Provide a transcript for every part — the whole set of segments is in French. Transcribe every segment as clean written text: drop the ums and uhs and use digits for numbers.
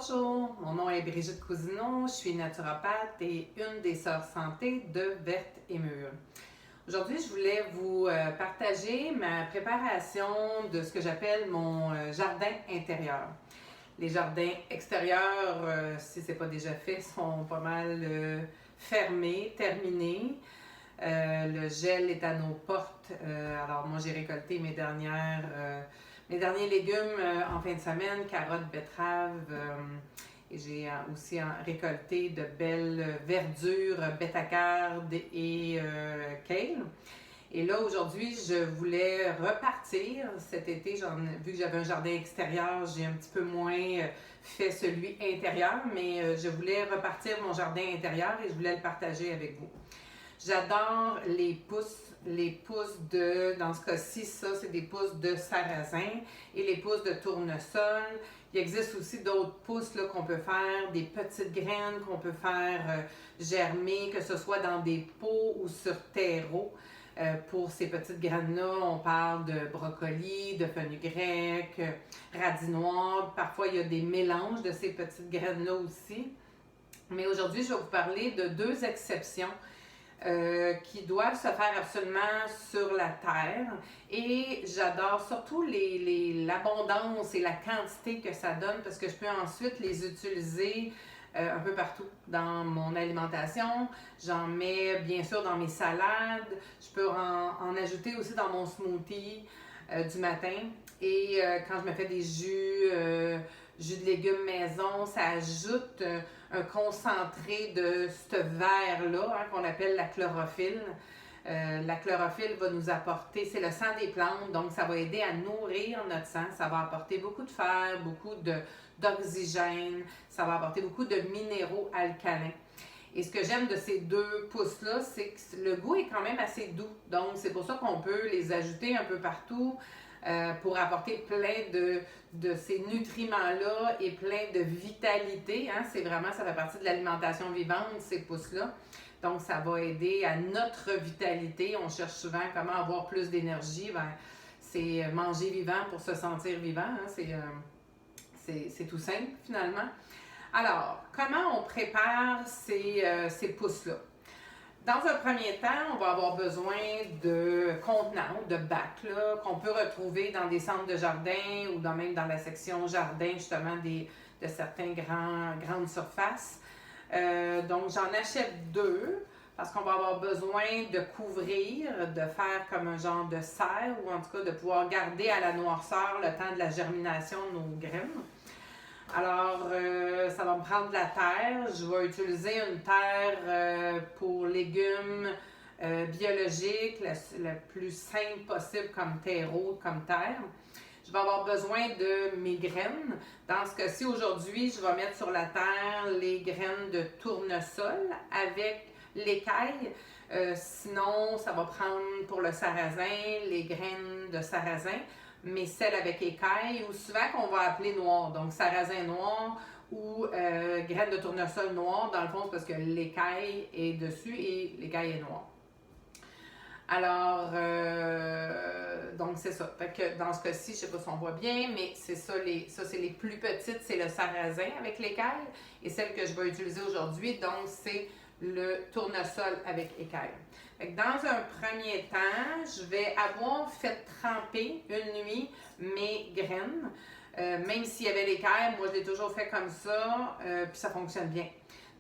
Bonjour, mon nom est Brigitte Cousineau, je suis naturopathe et une des sœurs santé de Verte et Mûre. Aujourd'hui, je voulais vous partager ma préparation de ce que j'appelle mon jardin intérieur. Les jardins extérieurs, si ce n'est pas déjà fait, sont pas mal fermés, terminés. Le gel est à nos portes. Alors moi, j'ai récolté mes derniers légumes en fin de semaine, carottes, betteraves. Et j'ai aussi récolté de belles verdures, bettercarde et kale. Et là, aujourd'hui, je voulais repartir. Cet été, vu que j'avais un jardin extérieur, j'ai un petit peu moins fait celui intérieur, mais je voulais repartir mon jardin intérieur et je voulais le partager avec vous. J'adore les pousses dans ce cas-ci, ça, c'est des pousses de sarrasin et les pousses de tournesol. Il existe aussi d'autres pousses là, qu'on peut faire, des petites graines qu'on peut faire germer, que ce soit dans des pots ou sur terreau. Pour ces petites graines-là, on parle de brocoli, de fenugrec, radis noir. Parfois, il y a des mélanges de ces petites graines-là aussi. Mais aujourd'hui, je vais vous parler de deux exceptions qui doivent se faire absolument sur la terre. Et j'adore surtout l'abondance et la quantité que ça donne parce que je peux ensuite les utiliser un peu partout dans mon alimentation. J'en mets bien sûr dans mes salades. Je peux en ajouter aussi dans mon smoothie du matin. Et quand je me fais des jus de légumes maison, ça ajoute un concentré de ce verre-là qu'on appelle la chlorophylle. La chlorophylle va nous apporter, c'est le sang des plantes, donc ça va aider à nourrir notre sang. Ça va apporter beaucoup de fer, beaucoup d'oxygène, ça va apporter beaucoup de minéraux alcalins. Et ce que j'aime de ces deux pousses-là, c'est que le goût est quand même assez doux. Donc, c'est pour ça qu'on peut les ajouter un peu partout pour apporter plein de ces nutriments-là et plein de vitalité. Hein? C'est vraiment, ça fait partie de l'alimentation vivante, ces pousses-là. Donc, ça va aider à notre vitalité. On cherche souvent comment avoir plus d'énergie. Ben, c'est manger vivant pour se sentir vivant. Hein? C'est tout simple, finalement. Alors, comment on prépare ces pousses-là? Dans un premier temps, on va avoir besoin de contenants, de bacs qu'on peut retrouver dans des centres de jardin ou même dans la section jardin, justement, de certaines grandes surfaces. Donc, j'en achète deux parce qu'on va avoir besoin de couvrir, de faire comme un genre de serre ou en tout cas de pouvoir garder à la noirceur le temps de la germination de nos graines. Alors, ça va me prendre de la terre. Je vais utiliser une terre pour légumes biologiques, le plus simple possible comme terreau, comme terre. Je vais avoir besoin de mes graines. Dans ce cas-ci, aujourd'hui, je vais mettre sur la terre les graines de tournesol avec l'écaille. Sinon, ça va prendre pour le sarrasin, les graines de sarrasin, mais celles avec écaille, ou souvent qu'on va appeler noir, donc sarrasin noir ou graines de tournesol noir, dans le fond, c'est parce que l'écaille est dessus et l'écaille est noire. Alors, donc c'est ça. Fait que dans ce cas-ci, je ne sais pas si on voit bien, mais c'est ça, c'est les plus petites, c'est le sarrasin avec l'écaille. Et celle que je vais utiliser aujourd'hui, donc c'est le tournesol avec écaille. Fait que dans un premier temps, je vais avoir fait tremper une nuit mes graines. Même s'il y avait l'écaille, moi je l'ai toujours fait comme ça, puis ça fonctionne bien.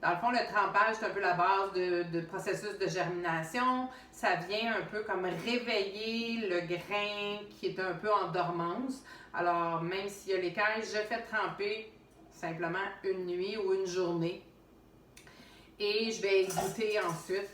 Dans le fond, le trempage, c'est un peu la base de processus de germination. Ça vient un peu comme réveiller le grain qui est un peu en dormance. Alors, même s'il y a l'écaille, je fais tremper simplement une nuit ou une journée. Et je vais égoutter ensuite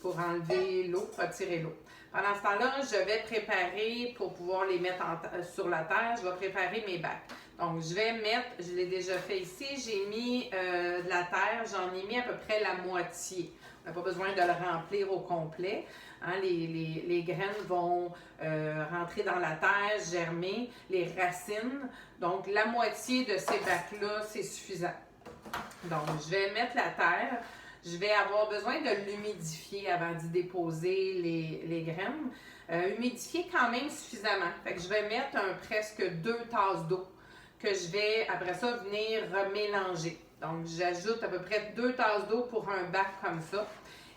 pour enlever l'eau, retirer l'eau. Pendant ce temps-là, je vais préparer, pour pouvoir les mettre sur la terre, je vais préparer mes bacs. Donc, je vais mettre, je l'ai déjà fait ici, j'ai mis de la terre, j'en ai mis à peu près la moitié. On n'a pas besoin de le remplir au complet. Hein, les graines vont rentrer dans la terre, germer, les racines. Donc, la moitié de ces bacs-là, c'est suffisant. Donc, je vais mettre la terre. Je vais avoir besoin de l'humidifier avant d'y déposer les graines. Humidifier quand même suffisamment. Fait que je vais mettre presque 2 tasses d'eau. que je vais après ça venir mélanger. Donc j'ajoute à peu près 2 tasses d'eau pour un bac comme ça.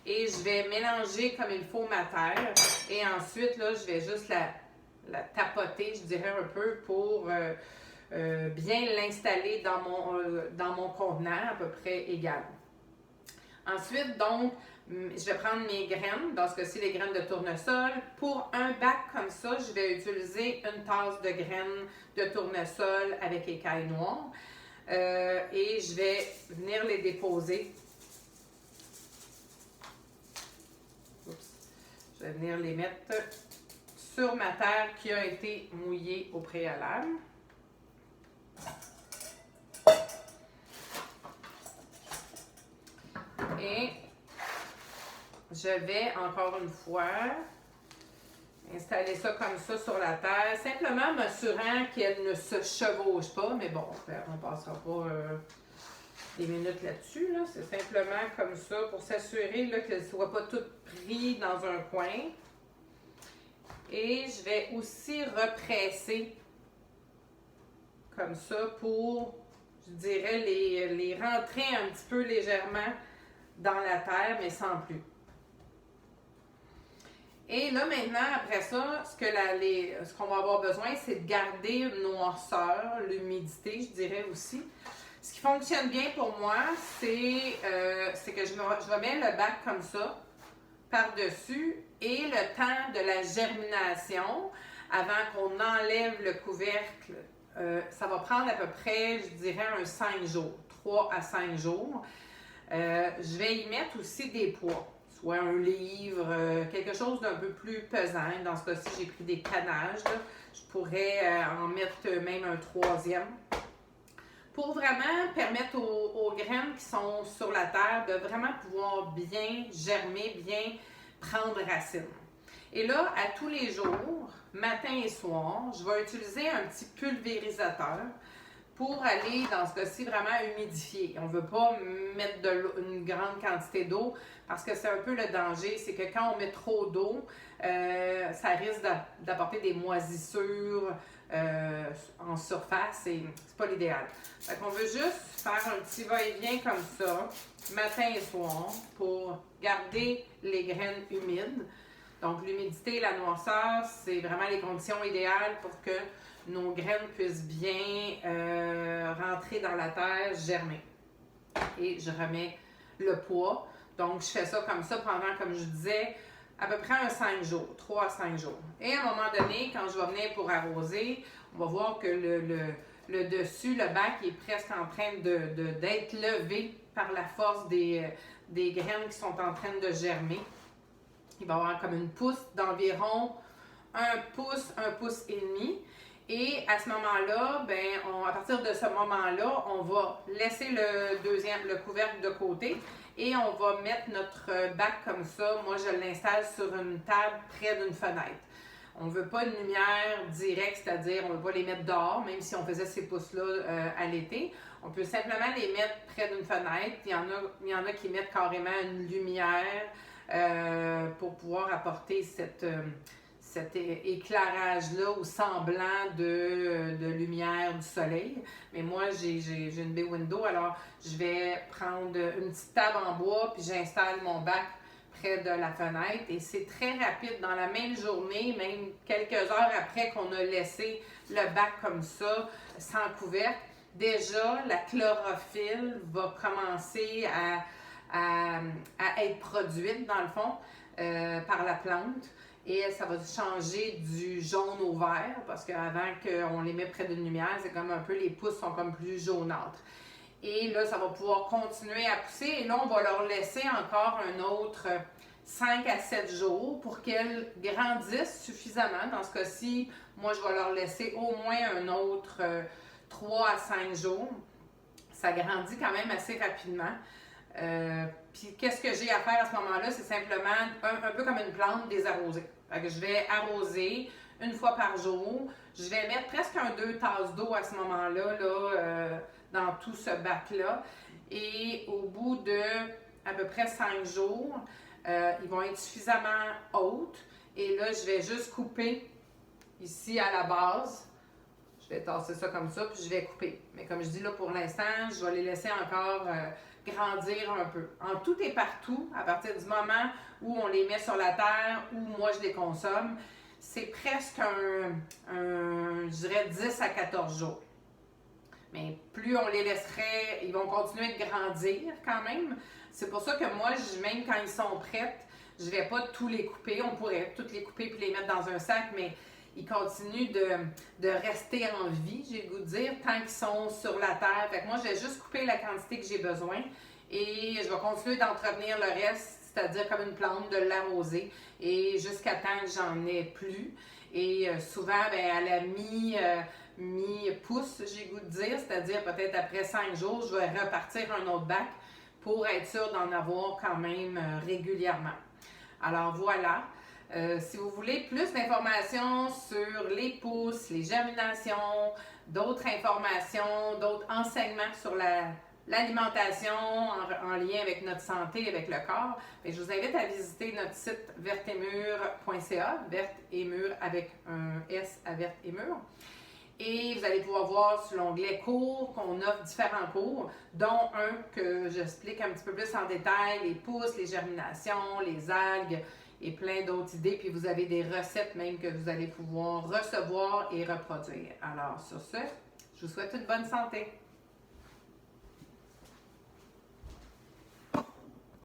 Et je vais mélanger comme il faut ma terre. Et ensuite, là, je vais juste la tapoter, je dirais un peu, pour bien l'installer dans mon contenant à peu près égal. Ensuite, donc, je vais prendre mes graines, dans ce cas-ci, les graines de tournesol. Pour un bac comme ça, je vais utiliser une tasse de graines de tournesol avec écailles noires. Et je vais venir les déposer. Je vais venir les mettre sur ma terre qui a été mouillée au préalable. Et je vais encore une fois installer ça comme ça sur la terre, simplement m'assurant qu'elle ne se chevauche pas, mais bon, on ne passera pas des minutes là-dessus. Là. C'est simplement comme ça pour s'assurer qu'elle ne soit pas toute prise dans un coin. Et je vais aussi represser comme ça pour, je dirais, les rentrer un petit peu légèrement dans la terre, mais sans plus. Et là, maintenant, après ça, ce qu'on va avoir besoin, c'est de garder une noirceur, l'humidité, je dirais aussi. Ce qui fonctionne bien pour moi, c'est que je remets le bac comme ça, par-dessus, et le temps de la germination, avant qu'on enlève le couvercle, ça va prendre à peu près, je dirais, 5 jours, 3 à 5 jours. Je vais y mettre aussi des poids, soit un livre, quelque chose d'un peu plus pesant. Dans ce cas-ci, j'ai pris des canages. Là. Je pourrais en mettre même un 3e. Pour vraiment permettre aux graines qui sont sur la terre de vraiment pouvoir bien germer, bien prendre racine. Et là, à tous les jours, matin et soir, je vais utiliser un petit pulvérisateur pour aller, dans ce cas-ci, vraiment humidifier. On ne veut pas mettre une grande quantité d'eau parce que c'est un peu le danger, c'est que quand on met trop d'eau, ça risque d'apporter des moisissures en surface et c'est pas l'idéal. Fait qu'on veut juste faire un petit va-et-vient comme ça, matin et soir, pour garder les graines humides. Donc l'humidité et la noirceur, c'est vraiment les conditions idéales pour que nos graines puissent bien rentrer dans la terre, germer. Et je remets le poids. Donc, je fais ça comme ça pendant, comme je disais, à peu près 5 jours, 3 à 5 jours. Et à un moment donné, quand je vais venir pour arroser, on va voir que le dessus, le bac, est presque en train d'être levé par la force des graines qui sont en train de germer. Il va y avoir comme une pousse d'environ 1 pouce et demi. Et à ce moment-là, à partir de ce moment-là, on va laisser le couvercle de côté et on va mettre notre bac comme ça. Moi, je l'installe sur une table près d'une fenêtre. On ne veut pas une lumière directe, c'est-à-dire on ne veut pas les mettre dehors, même si on faisait ces pousses-là à l'été. On peut simplement les mettre près d'une fenêtre. Il y en a qui mettent carrément une lumière pour pouvoir apporter cet éclairage-là ou semblant de lumière du soleil. Mais moi, j'ai une bay window, alors je vais prendre une petite table en bois puis j'installe mon bac près de la fenêtre et c'est très rapide. Dans la même journée, même quelques heures après qu'on a laissé le bac comme ça, sans couvercle, déjà la chlorophylle va commencer à être produite dans le fond par la plante. Et ça va changer du jaune au vert parce qu'avant qu'on les met près d'une lumière, c'est comme un peu, les pousses sont comme plus jaunâtres. Et là, ça va pouvoir continuer à pousser. Et là, on va leur laisser encore un autre 5 à 7 jours pour qu'elles grandissent suffisamment. Dans ce cas-ci, moi, je vais leur laisser au moins un autre 3 à 5 jours. Ça grandit quand même assez rapidement. Puis qu'est-ce que j'ai à faire à ce moment-là? C'est simplement un peu comme une plante désarrosée. Fait que je vais arroser une fois par jour. Je vais mettre presque 2 tasses d'eau à ce moment-là dans tout ce bac-là. Et au bout de à peu près 5 jours, ils vont être suffisamment hautes. Et là, je vais juste couper ici à la base. Je vais tasser ça comme ça, puis je vais couper. Mais comme je dis là, pour l'instant, je vais les laisser encore grandir un peu. En tout et partout, à partir du moment où on les met sur la terre, où moi je les consomme, c'est presque je dirais 10 à 14 jours. Mais plus on les laisserait, ils vont continuer de grandir quand même. C'est pour ça que moi, même quand ils sont prêts, je ne vais pas tous les couper. On pourrait tous les couper et les mettre dans un sac, mais ils continuent de rester en vie, j'ai le goût de dire, tant qu'ils sont sur la terre. Fait que moi, je vais juste couper la quantité que j'ai besoin et je vais continuer d'entretenir le reste, c'est-à-dire comme une plante, de l'arroser et jusqu'à temps que j'en ai plus. Et souvent, à la mi-pouce, j'ai le goût de dire, c'est-à-dire peut-être après 5 jours, je vais repartir un autre bac pour être sûr d'en avoir quand même régulièrement. Alors voilà. Si vous voulez plus d'informations sur les pousses, les germinations, d'autres informations, d'autres enseignements sur l'alimentation en lien avec notre santé, avec le corps, je vous invite à visiter notre site vertemur.ca, verte et mur avec un S à verte et mur. Et vous allez pouvoir voir sur l'onglet cours qu'on offre différents cours, dont un que j'explique un petit peu plus en détail, les pousses, les germinations, les algues et plein d'autres idées. Puis vous avez des recettes même que vous allez pouvoir recevoir et reproduire. Alors sur ce, je vous souhaite une bonne santé.